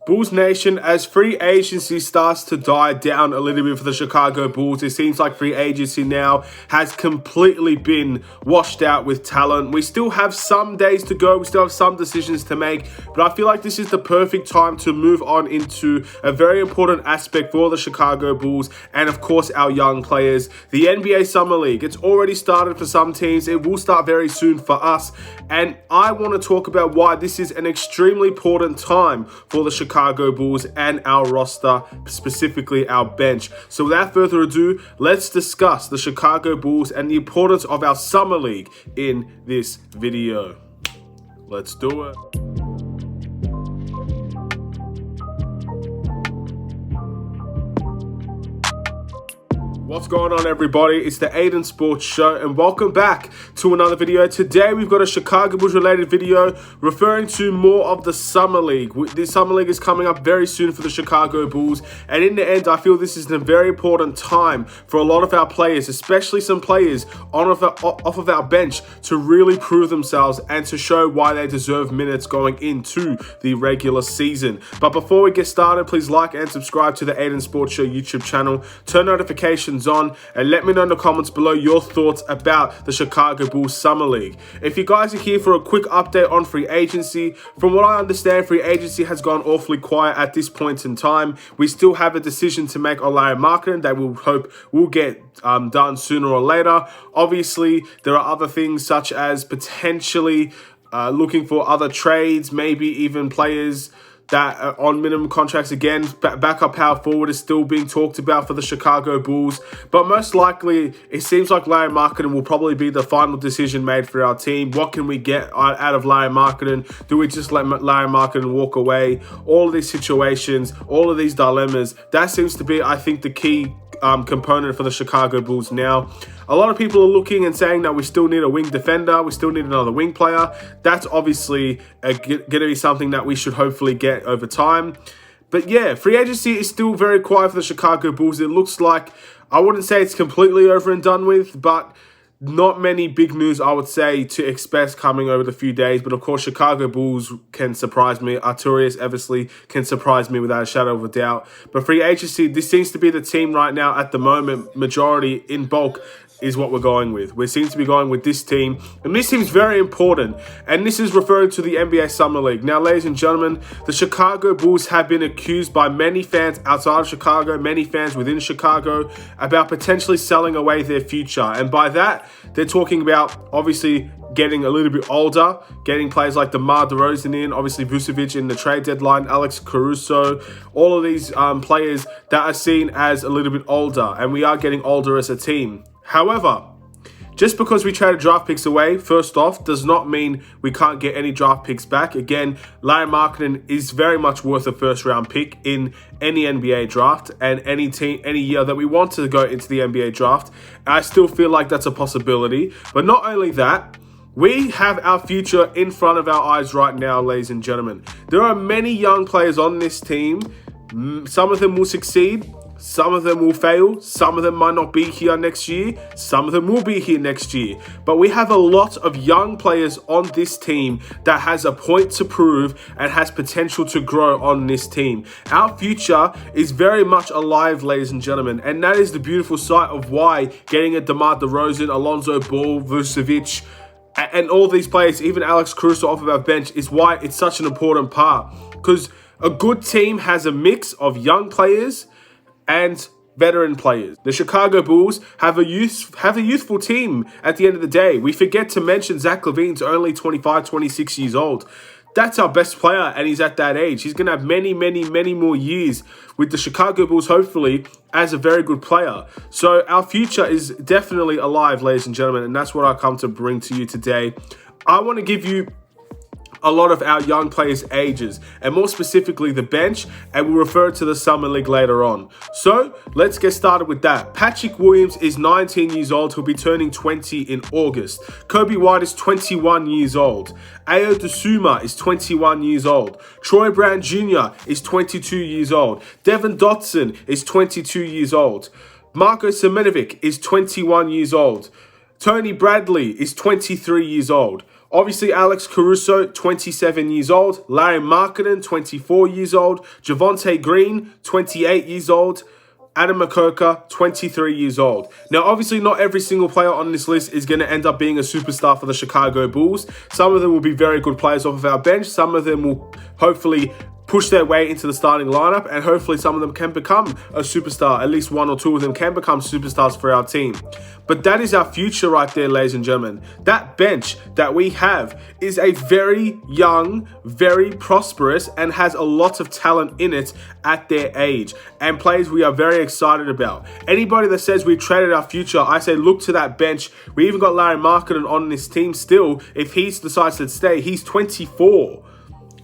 Bulls Nation, as free agency starts to die down a little bit for the Chicago Bulls, it seems like free agency now has completely been washed out with talent. We still have some days to go, we still have some decisions to make, but I feel like this is the perfect time to move on into a very important aspect for the Chicago Bulls and, of course, our young players. The NBA Summer League, it's already started for some teams, it will start very soon for us, and I want to talk about why this is an extremely important time for the Chicago Bulls and our roster, specifically our bench. So without further ado, let's discuss the Chicago Bulls and the importance of our Summer League in this video. Let's do it. What's going on, everybody? It's the Aiden Sports Show and welcome back to another video. Today we've got a Chicago Bulls related video referring to more of the Summer League. This Summer League is coming up very soon for the Chicago Bulls, and in the end I feel this is a very important time for a lot of our players, especially some players off of our bench, to really prove themselves and to show why they deserve minutes going into the regular season. But before we get started, please like and subscribe to the Aiden Sports Show YouTube channel, turn notifications on, and let me know in the comments below your thoughts about the Chicago Bulls Summer League. If you guys are here for a quick update on free agency, from what I understand, free agency has gone awfully quiet at this point in time. We still have a decision to make on Lauri Markkanen that we'll hope will get done sooner or later. Obviously, there are other things such as potentially looking for other trades, maybe even players that are on minimum contracts. Again, backup power forward is still being talked about for the Chicago Bulls, but most likely it seems like Lauri Markkanen will probably be the final decision made for our team. What can we get out of Lauri Markkanen? Do we just let Lauri Markkanen walk away? All of these situations, all of these dilemmas, that seems to be, I think, the key component for the Chicago Bulls now. A lot of people are looking and saying that we still need a wing defender, we still need another wing player. That's obviously going to be something that we should hopefully get over time. But yeah, free agency is still very quiet for the Chicago Bulls. It looks like, I wouldn't say it's completely over and done with, but not many big news, I would say, to expect coming over the few days. But of course, Chicago Bulls can surprise me. Arturas Eversley can surprise me without a shadow of a doubt. But free agency, this seems to be the team right now at the moment, majority in bulk, is what we're going with. We seem to be going with this team, and this seems very important, and this is referring to the NBA Summer League. Now, ladies and gentlemen, the Chicago Bulls have been accused by many fans outside of Chicago, many fans within Chicago, about potentially selling away their future, and by that, they're talking about, obviously, getting a little bit older, getting players like DeMar DeRozan in, obviously Vucevic in the trade deadline, Alex Caruso, all of these players that are seen as a little bit older, and we are getting older as a team. However, just because we traded draft picks away, first off, does not mean we can't get any draft picks back. Again, Lauri Markkanen is very much worth a first-round pick in any NBA draft and any year that we want to go into the NBA draft. I still feel like that's a possibility. But not only that, we have our future in front of our eyes right now, ladies and gentlemen. There are many young players on this team. Some of them will succeed. Some of them will fail, some of them might not be here next year, some of them will be here next year. But we have a lot of young players on this team that has a point to prove and has potential to grow on this team. Our future is very much alive, ladies and gentlemen, and that is the beautiful side of why getting a DeMar DeRozan, Alonzo Ball, Vucevic, and all these players, even Alex Caruso off of our bench, is why it's such an important part. Because a good team has a mix of young players and veteran players. The Chicago Bulls have a youthful team at the end of the day. We forget to mention Zach LaVine's only 25, 26 years old. That's our best player, and he's at that age. He's going to have many, many, many more years with the Chicago Bulls, hopefully, as a very good player. So our future is definitely alive, ladies and gentlemen, and that's what I come to bring to you today. I want to give you a lot of our young players' ages, and more specifically the bench, and we'll refer to the Summer League later on. So let's get started with that. Patrick Williams is 19 years old. He'll be turning 20 in August. Coby White is 21 years old. Ayo Dosunmu is 21 years old. Troy Brown Jr. is 22 years old. Devin Dotson is 22 years old. Marko Semenovic is 21 years old. Tony Bradley is 23 years old. Obviously, Alex Caruso, 27 years old. Larry Markkinen, 24 years old. Javonte Green, 28 years old. Adam Makoka, 23 years old. Now, obviously, not every single player on this list is going to end up being a superstar for the Chicago Bulls. Some of them will be very good players off of our bench. Some of them will hopefully push their way into the starting lineup, and hopefully some of them can become a superstar. At least one or two of them can become superstars for our team. But that is our future right there, ladies and gentlemen. That bench that we have is a very young, very prosperous, and has a lot of talent in it at their age, and players we are very excited about. Anybody that says we traded our future, I say look to that bench. We even got Larry Markkinen on this team still. If he decides to stay, he's 24.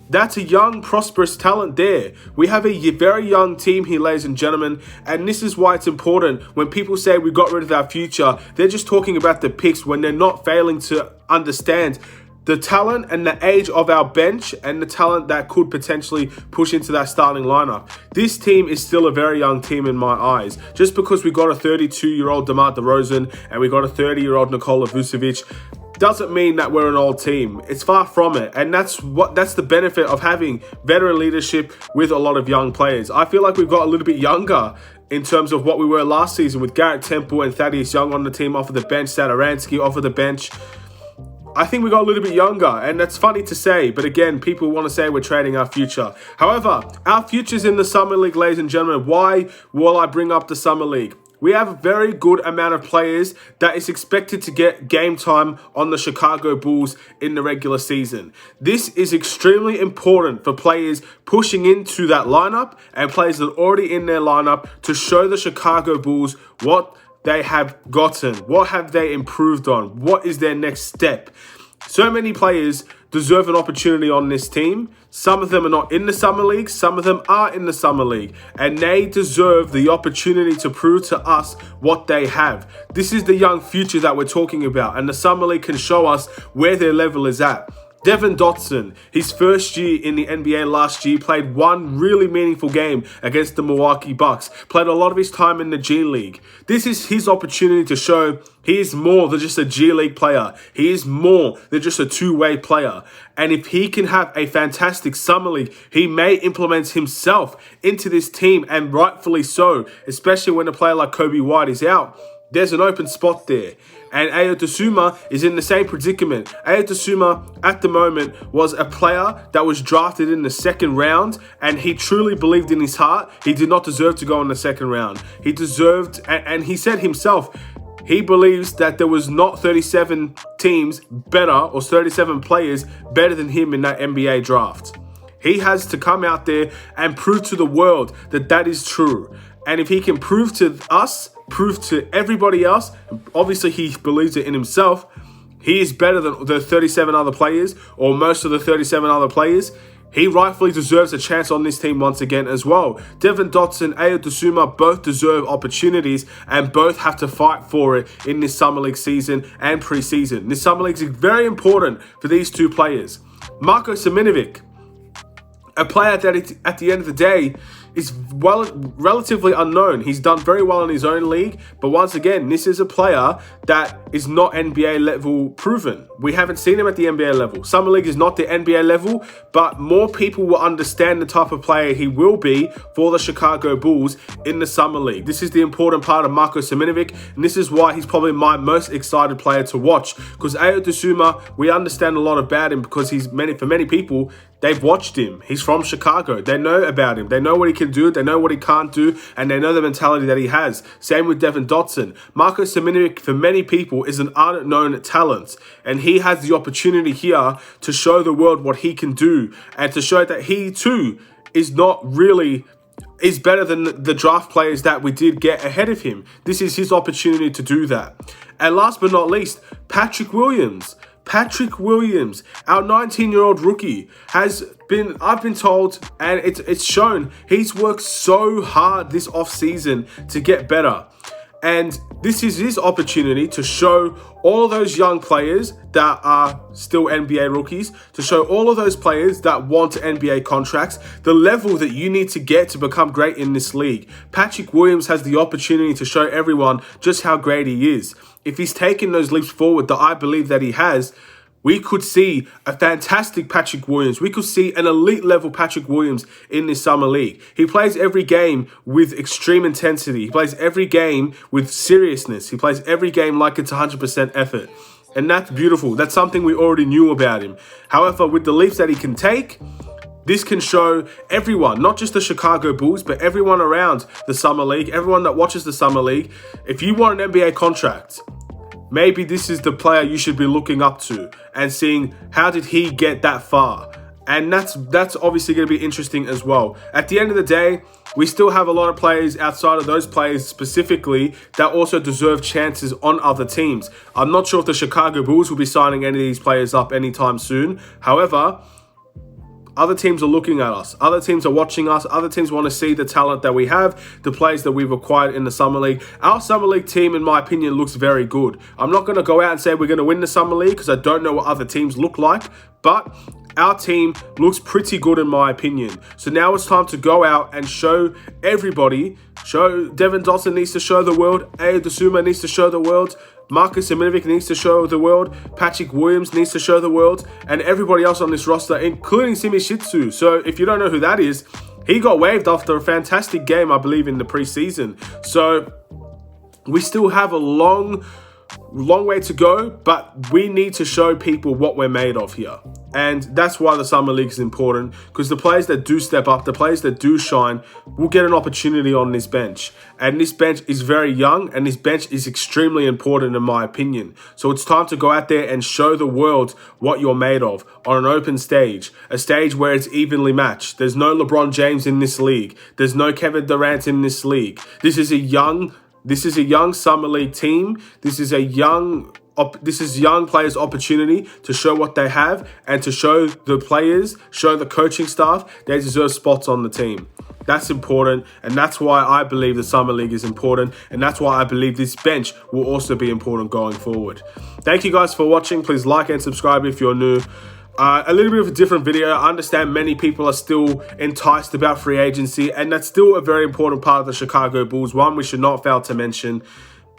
That's a young, prosperous talent there. We have a very young team here, ladies and gentlemen, and this is why it's important. When people say we got rid of our future, they're just talking about the picks when they're not failing to understand the talent and the age of our bench and the talent that could potentially push into that starting lineup. This team is still a very young team in my eyes. Just because we got a 32-year-old DeMar DeRozan and we got a 30-year-old Nikola Vucevic doesn't mean that we're an old team. It's far from it. And that's the benefit of having veteran leadership with a lot of young players. I feel like we've got a little bit younger in terms of what we were last season with Garrett Temple and Thaddeus Young on the team off of the bench, Satoransky off of the bench. I think we got a little bit younger, and that's funny to say, but again, people want to say we're trading our future. However, our future's in the Summer League, ladies and gentlemen. Why will I bring up the Summer League? We have a very good amount of players that is expected to get game time on the Chicago Bulls in the regular season. This is extremely important for players pushing into that lineup and players that are already in their lineup to show the Chicago Bulls what they have gotten, what have they improved on, what is their next step. So many players deserve an opportunity on this team. Some of them are not in the Summer League, some of them are in the Summer League, and they deserve the opportunity to prove to us what they have. This is the young future that we're talking about, and the Summer League can show us where their level is at. Devin Dotson, his first year in the NBA last year, played one really meaningful game against the Milwaukee Bucks. Played a lot of his time in the G League. This is his opportunity to show he is more than just a G League player. He is more than just a two-way player. And if he can have a fantastic Summer League, he may implement himself into this team, and rightfully so, especially when a player like Kobe White is out. There's an open spot there. And Ayo Dosunmu is in the same predicament. Ayo Dosunmu, at the moment, was a player that was drafted in the second round, and he truly believed in his heart he did not deserve to go in the second round. He deserved, and he said himself, he believes that there was not 37 teams better, or 37 players better than him in that NBA draft. He has to come out there and prove to the world that that is true. And if he can prove to us, prove to everybody else, obviously he believes it in himself, he is better than the 37 other players, or most of the 37 other players, he rightfully deserves a chance on this team once again as well. Devin Dotson, Ayo Dosunmu both deserve opportunities, and both have to fight for it in this Summer League season and preseason. This Summer League is very important for these two players. Marko Simonovic, a player that at the end of the day is relatively unknown. He's done very well in his own league, but once again, this is a player that is not NBA level proven. We haven't seen him at the NBA level. Summer League is not the NBA level, but more people will understand the type of player he will be for the Chicago Bulls in the Summer League. This is the important part of Marko Simonovic, and this is why he's probably my most excited player to watch, because Ayo Dosunmu, we understand a lot about him because for many people, they've watched him. He's from Chicago. They know about him. They know what he can do. They know what he can't do. And they know the mentality that he has. Same with Devin Dotson. Marko Simonovic, for many people, is an unknown talent. And he has the opportunity here to show the world what he can do. And to show that he, too, is better than the draft players that we did get ahead of him. This is his opportunity to do that. And last but not least, Patrick Williams. Patrick Williams, our 19-year-old rookie, I've been told, and it's shown, he's worked so hard this offseason to get better. And this is his opportunity to show all of those young players that are still NBA rookies, to show all of those players that want NBA contracts, the level that you need to get to become great in this league. Patrick Williams has the opportunity to show everyone just how great he is. If he's taken those leaps forward that I believe that he has, we could see a fantastic Patrick Williams. We could see an elite level Patrick Williams in this summer league. He plays every game with extreme intensity. He plays every game with seriousness. He plays every game like it's 100% effort. And that's beautiful. That's something we already knew about him. However, with the leaps that he can take, this can show everyone, not just the Chicago Bulls, but everyone around the Summer League, everyone that watches the Summer League. If you want an NBA contract, maybe this is the player you should be looking up to and seeing how did he get that far. And that's obviously going to be interesting as well. At the end of the day, we still have a lot of players outside of those players specifically that also deserve chances on other teams. I'm not sure if the Chicago Bulls will be signing any of these players up anytime soon. However, other teams are looking at us. Other teams are watching us. Other teams want to see the talent that we have, the players that we've acquired in the Summer League. Our Summer League team, in my opinion, looks very good. I'm not going to go out and say we're going to win the Summer League because I don't know what other teams look like, but our team looks pretty good in my opinion. So now it's time to go out and show everybody. Devin Dotson needs to show the world. Ayo Dosunmu needs to show the world. Marcus Seminovic needs to show the world. Patrick Williams needs to show the world. And everybody else on this roster, including Simi Shitsu. So if you don't know who that is, he got waived after a fantastic game, I believe, in the preseason. So we still have a long way to go, but we need to show people what we're made of here. And that's why the Summer League is important, because the players that do step up, the players that do shine, will get an opportunity on this bench. And this bench is very young, and this bench is extremely important in my opinion. So it's time to go out there and show the world what you're made of on an open stage, a stage where it's evenly matched. There's no LeBron James in this league. There's no Kevin Durant in this league. This is a young Summer League team. This is young players' opportunity to show what they have and to show the players, show the coaching staff they deserve spots on the team. That's important, and that's why I believe the Summer League is important, and that's why I believe this bench will also be important going forward. Thank you guys for watching. Please like and subscribe if you're new. A little bit of a different video. I understand many people are still enticed about free agency, and that's still a very important part of the Chicago Bulls, one we should not fail to mention.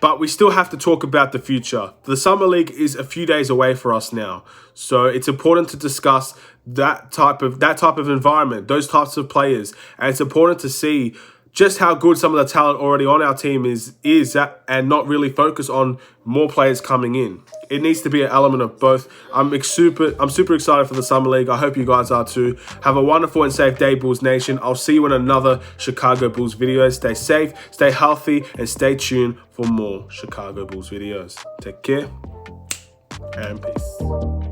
But we still have to talk about the future. The Summer League is a few days away for us now. So it's important to discuss that type of environment, those types of players. And it's important to see just how good some of the talent already on our team is and not really focus on more players coming in. It needs to be an element of both. I'm super excited for the Summer League. I hope you guys are too. Have a wonderful and safe day, Bulls Nation. I'll see you in another Chicago Bulls video. Stay safe, stay healthy, and stay tuned for more Chicago Bulls videos. Take care and peace.